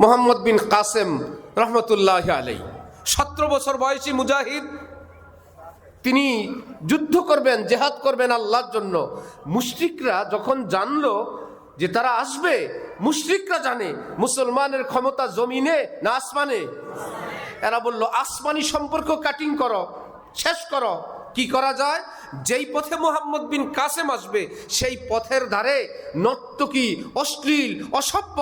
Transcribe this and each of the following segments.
মোহাম্মদ বিন কাসেম রহমতুল্লাহ আলাইহি 17 বছর বয়সী মুজাহিদ। তিনি যুদ্ধ করবেন, জেহাদ করবেন আল্লাহর জন্য। মুশরিকরা যখন জানলো যে তারা আসবে, মুশরিকরা জানে মুসলমানের ক্ষমতা জমিনে না আসমানে। এরা বলল আসমানি সম্পর্ক কাটিং করো, শেষ করো। কি করা যায়? যেই পথে মোহাম্মদ বিন কাসেম আসবে সেই পথের ধারে নর্তকী, অশ্লীল, অসভ্য,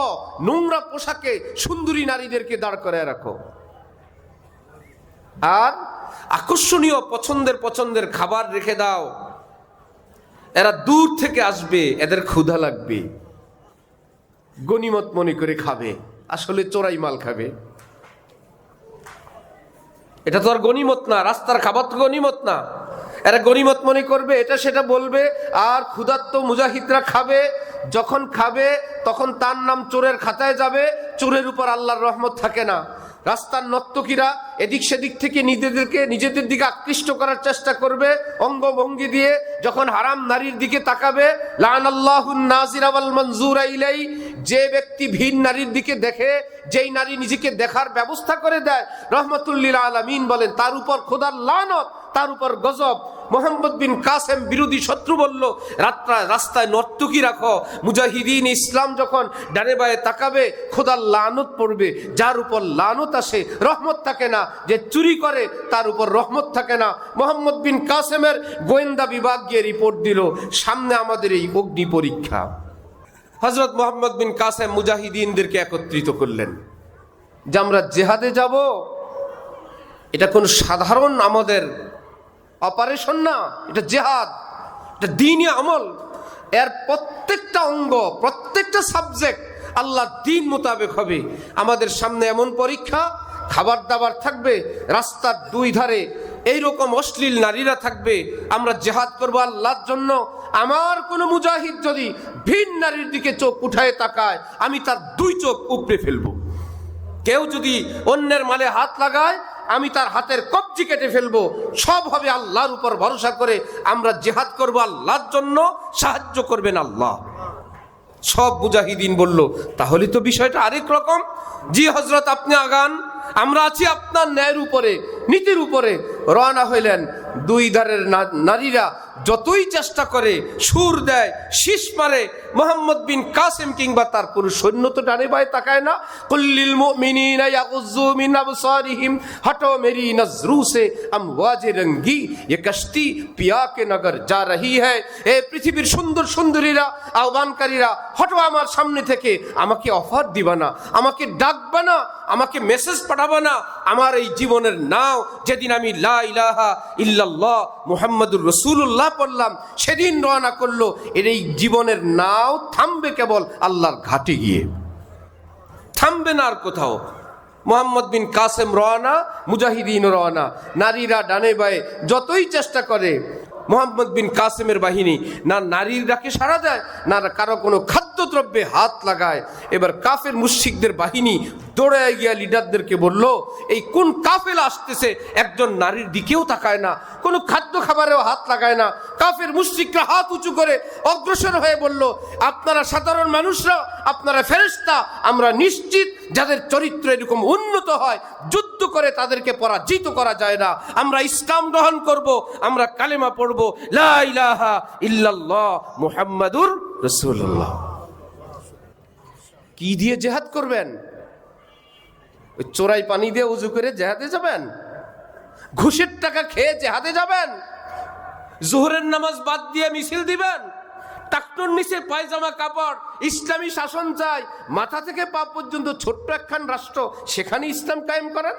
নোংরা পোশাকে সুন্দরী নারীদেরকে দাঁড় করে রাখো, আর আকর্ষণীয় পছন্দের খাবার রেখে দাও। এরা দূর থেকে আসবে, এদের ক্ষুধা লাগবে, গনিমত মনে করে খাবে, আসলে চোরাই মাল খাবে। এটা তো আর গনিমত না, রাস্তার খাবার তো গনিমত না। এরা গনিমত মনে করবে, এটা সেটা বলবে, আর ক্ষুধার্ত মুজাহিদরা খাবে। যখন খাবে তখন তার নাম চোরের খাতায় যাবে, চোরের উপর আল্লাহর রহমত থাকে না। রাস্তার নর্তকীরা এদিক সেদিক থেকে নিজেদের দিকে আকৃষ্ট করার চেষ্টা করবে অঙ্গভঙ্গি দিয়ে। যখন হারাম নারীর দিকে তাকাবে, লানাল্লাহুন নাজিরা ওয়াল মানজুরা ইলাই, যে ব্যক্তি ভিন নারীর দিকে দেখে, যেই নারী নিজেকে দেখার ব্যবস্থা করে দেয়, রহমাতুল লিল আলামিন বলেন তার উপর খোদার লানত, তার উপর গজব। মোহাম্মদ বিন কাসেম বিরোধী শত্রু বলল, রাস্তায় নর্তকী রাখো। মুজাহিদিন ইসলাম যখন ডানে বায়ে তাকাবে, খোদার লানত পড়বে। যার উপর লানত আসে, রহমত থাকে না। যে চুরি করে তার উপর রহমত থাকে না। মোহাম্মদ বিন কাসেমের গোয়েন্দা বিভাগ গিয়ে রিপোর্ট দিল, সামনে আমাদের এই অগ্নি পরীক্ষা। হযরত মোহাম্মদ বিন কাসেম মুজাহিদিনদেরকে একত্রিত করলেন যে আমরা জেহাদে যাব। এটা কোন সাধারণ আমাদের অপারেশন না, এটা জেহাদ, এটা দ্বীনি আমল। এর প্রত্যেকটা অঙ্গ, প্রত্যেকটা সাবজেক্ট আল্লাহর দ্বীন মোতাবেক হবে। আমাদের সামনে এমন পরীক্ষা, খাবার দাবার থাকবে, রাস্তার দুই ধারে এইরকম অশ্লীল নারীরা থাকবে। আমরা জেহাদ করব আল্লাহর জন্য। আমার কোনো মুজাহিদ যদি ভিন নারীর দিকে চোখ উঠায় তাকায়, আমি তার 2 চোখ উপড়ে ফেলবো। কেউ যদি অন্যের মালে হাত লাগায়, আমি তার হাতের কবজি কেটে ফেলবো। সব হবে আল্লাহর উপর ভরসা করে। আমরা জিহাদ করব আল্লাহর জন্য, সাহায্য করবেন আল্লাহ। সব মুজাহিদিন বলল, তাহলে তো বিষয়টা আরেক রকম। জি হযরত, আপনি আগান, আমরা আছি আপনার ন্যায়ের উপরে, নীতির উপরে। রওনা হইলেন। 2 ধারের নারীরা যতই চেষ্টা করে, সুর দেয়, শীষ মারে, মোহাম্মদ বিন কাসেম কিংবা তার পুরো সৈন্য তো ডানে বায়ে তাকায় না। কুল্লিল মুমিনিনা ইয়াগুযু মিন আবসারিহিম, হটো মেরি নজরু সে আমওয়াজে রঙ্গি, ये कश्ती पिया के नगर जा रही है। এ পৃথিবীর সুন্দর সুন্দরীরা, আহ্বানকারীরা, হটো আমার সামনে থেকে। আমাকে অফার দিবা না, আমাকে ডাকবা না, আমাকে মেসেজ পাঠাবা না। আমার এই জীবনের নাও যেদিন আমি লা ইলাহা ইল্লাল্লাহ মুহাম্মাদুর রাসূলুল্লাহ পড়লাম, সেদিন রওনা করলো। এর এই জীবনের নাও থামবে কেবল আল্লাহর ঘাটে গিয়ে, থামবে না আর কোথাও। মোহাম্মদ বিন কাসেম রওনা, মুজাহিদিন রওনা। নারীরা ডানে বায়ে যতই চেষ্টা করে, মোহাম্মদ বিন কাসেমের বাহিনী না নারীর ডাকে সাড়া দেয়, না কারো কোনো খাদ্যদ্রব্যে হাত লাগায়। এবার কাফের মুশরিকদের বাহিনী দৌড়ায় গিয়া লিডারদেরকে বলল, এই কোন কাফেলা আসতেছে, একজন নারীর দিকেও তাকায় না, কোনো খাদ্য খাবারেও হাত লাগায় না। কাফের মুশরিকরা হাত উঁচু করে অগ্রসর হয়ে বলল, আপনারা সাধারণ মানুষরা, আপনারা ফেরেশতা, আমরা নিশ্চিত যাদের চরিত্র এরকম উন্নত হয়, যুদ্ধ করে তাদেরকে পরাজিত করা যায় না। আমরা ইসলাম গ্রহণ করব, আমরা কালেমা পড়ব, লা ইলাহা ইল্লাল্লাহ মুহাম্মাদুর রাসূলুল্লাহ। কি দিয়ে জিহাদ করবেন? ওই চোরাই পানি দিয়ে উজু করে জিহাদে যাবেন? ঘুষের টাকা খেয়ে জিহাদে যাবেন? জোহরের নামাজ বাদ দিয়ে মিছিল দিবেন? টাকটোর নিচে পায়জামা কাপড়, ইসলামী শাসন চাই, মাথা থেকে পা পর্যন্ত ছোট্ট একখান রাষ্ট্র, সেখানে ইসলাম কায়েম করেন?